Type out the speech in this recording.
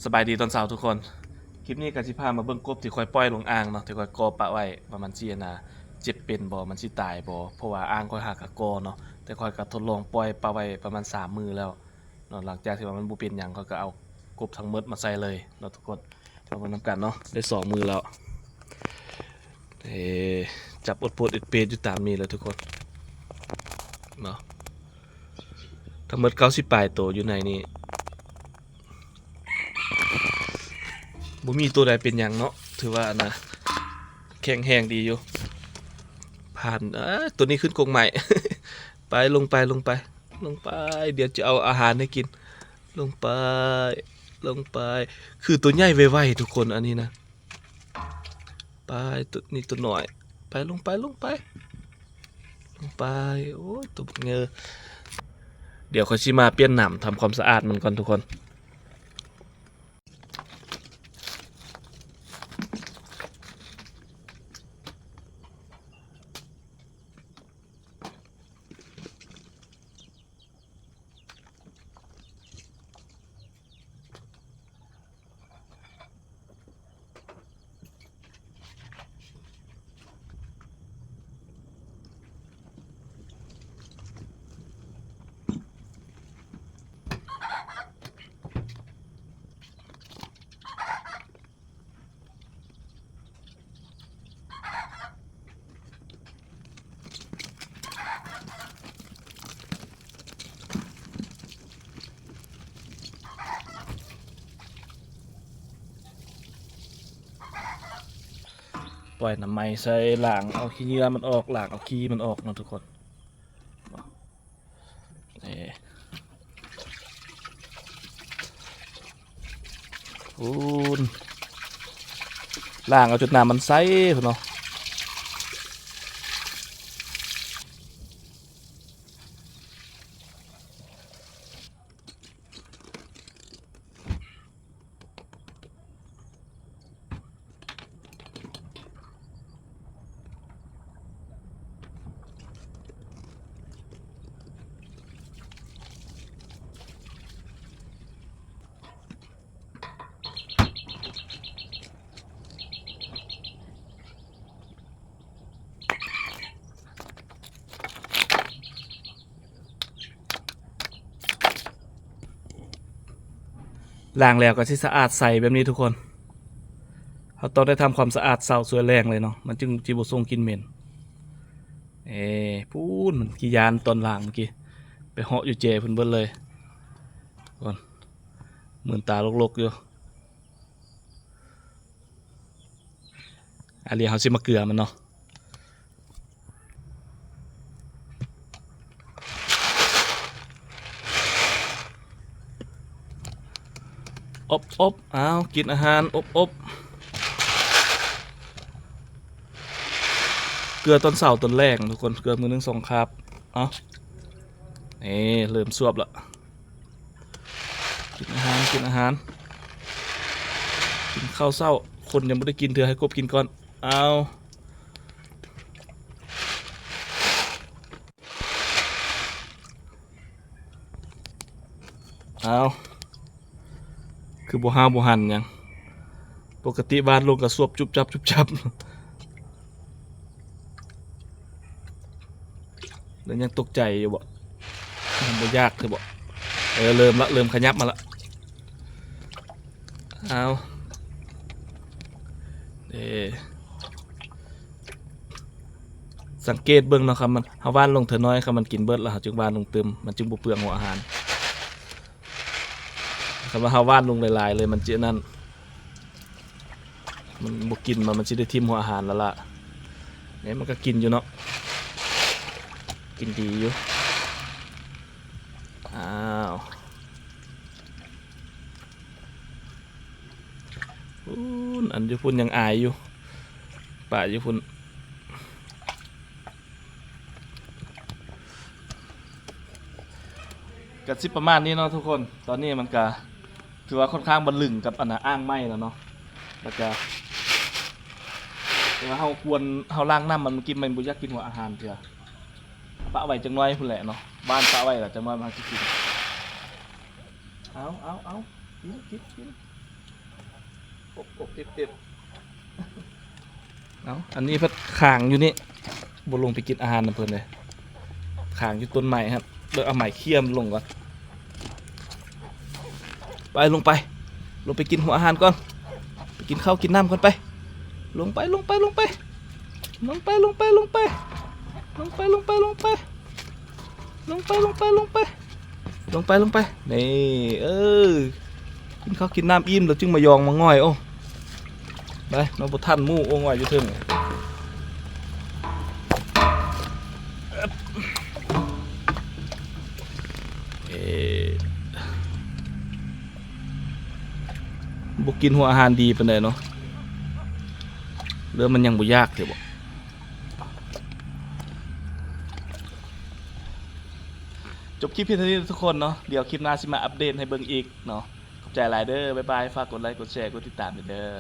สบายดีตอนเช้าทุกคนคลิปนี้ก็สิพามาเบิ่งกบที่ค่อยปล่อยลงอ่างเนาะที่ค่อยกอปะไว้ว่ามันสิน่ะเจ็บเป็นบ่มันสิตายบ่เพราะว่าอ่างค่อยหากะกอเนาะแต่ค่อยก็ทดลองปล่อยปะไว้ประมาณ3 มื้อแล้วเนาะหลังจากที่ว่ามันบ่เป็นหยังก็เอากบทั้งหมดมาใส่เลยเนาะทุกคนมาเบิ่งนำกันเนาะได้2 มื้อแล้วเอ้จับอดโปดอึดเปดอยู่ตามนี้เลยทุกคนเนาะทั้งหมด90ปลายโตอยู่ในนี้บ่มีตัวใดเป็นหยังเนาะถือว่านะแข็งแรงดีอยู่ผ่านตัวนี้ขึ้นกรงใหม่ ไปลงไปลงไปลงไปเดี๋ยวจะเอาอาหารให้กินลงไปลงไปคือตัวใหญ่ไวๆทุกคนอันนี้นะไปตัวนี้ตัวหน่อยไปลงไปลงไปลงไปโอ้ยตัวเงือเดี๋ยวเขาชิมาเปลี่ยนหนำทำความสะอาดมันก่อนทุกคนปล่อยน้ำไม้ใส่หลางเอาขี้เหงื่อมันออกหลางเอาขี้มันออกเนาะทุกคนอูนล่างเอาจุดน้ำมันใสพุ่นเนาะล้างแล้วก็สิสะอาดใสแบบนี้ทุกคนเขาต้องได้ทำความสะอาดเสาสวยแรงเลยเนาะมันจึงจีบทรงกินเหม็นพูนมันกี่ยานตอนล่างเมื่อกี้ไปเหาะอยู่เจพุ่นเบิ้เลยก่อนเหมือนตาลกๆอยู่อาเรียเขาสิมาเกลือมันเนาะอบอ้าวกินอาหารอบเกลือต้นเสาต้นแรกทุกคนเกลือมือ1 2ครับเอ้าเริ่มสวบละกินอาหารกินอาหารกินข้าวเศร้าคนยังไม่ได้กินเธอให้กบกินก่อนเอาคือบัวห้าบัวหันยังปกติบ้านลงกับสวบจุบจับจุบจับแล้วยังตกใจอยู่บ่มันบ่ยากเธอบ่เริ่มละเริ่มขยับมาละเอาสังเกตเบิ่งเนาะครับมันเฮาว่านลงเถอะน้อยครับมันกินเบิดแล้วจึงว่านลงเติมมันจึงบ่เปลืองหัวอาหารคำว่าเฮาว่านลงหลายๆเลยมันเจนั่นมันบ่กินมันสิได้ทิ่มหัวอาหารแล้วล่ะเนี่ยมันก็กินอยู่เนาะกินดีอยู่อ้าวอันอยู่พุ่นยังอายอยู่ป่าอยู่พุ่นก็สิประมาณนี้เนาะทุกคนตอนนี้มันก็ถือว่าค่อนข้างบรรลึงกับอันน่ะอ้างไม้แล้วเนาะแล้วก็แต่ว่าเฮาควรเฮาล้างน้ำมันกินมันบ่อยากกินหัวอาหารเถอะปะไว้จังน้อยพุ่นแหละเนาะบ้านปะไว้ล่ะจังน้อยมันสิกินเอากิน อบเต็มเอาอันนี้เพิ่นข้างอยู่นี่บ่ลงไปกินอาหารนำเพิ่นเลยข้างอยู่ต้นไม้ครับเดี๋ยวเอาไม้เคี่ยมลงก่อนไปลงไปกินหัวอาหารก่อนไปกินข้าวกินน้ำก่อนไปลงไปนี่กินข้าวกินน้ำอิ่มแล้วจึงมายองมาง่อยโอ้ไปน้องบ่ทันหมู่โอ้ง่อยอยู่เทิงบ่กินหัวอาหารดีปานใดเนาะเรื่องมันยังบ่ยากเด้อบ่จบคลิปเพียงเท่านี้ทุกคนเนาะเดี๋ยวคลิปหน้าสิมาอัปเดตให้เบิ่งอีกเนาะขอบใจหลายเด้อบ๊ายบายฝากกดไลค์กดแชร์กดติดตามด้วยเด้อ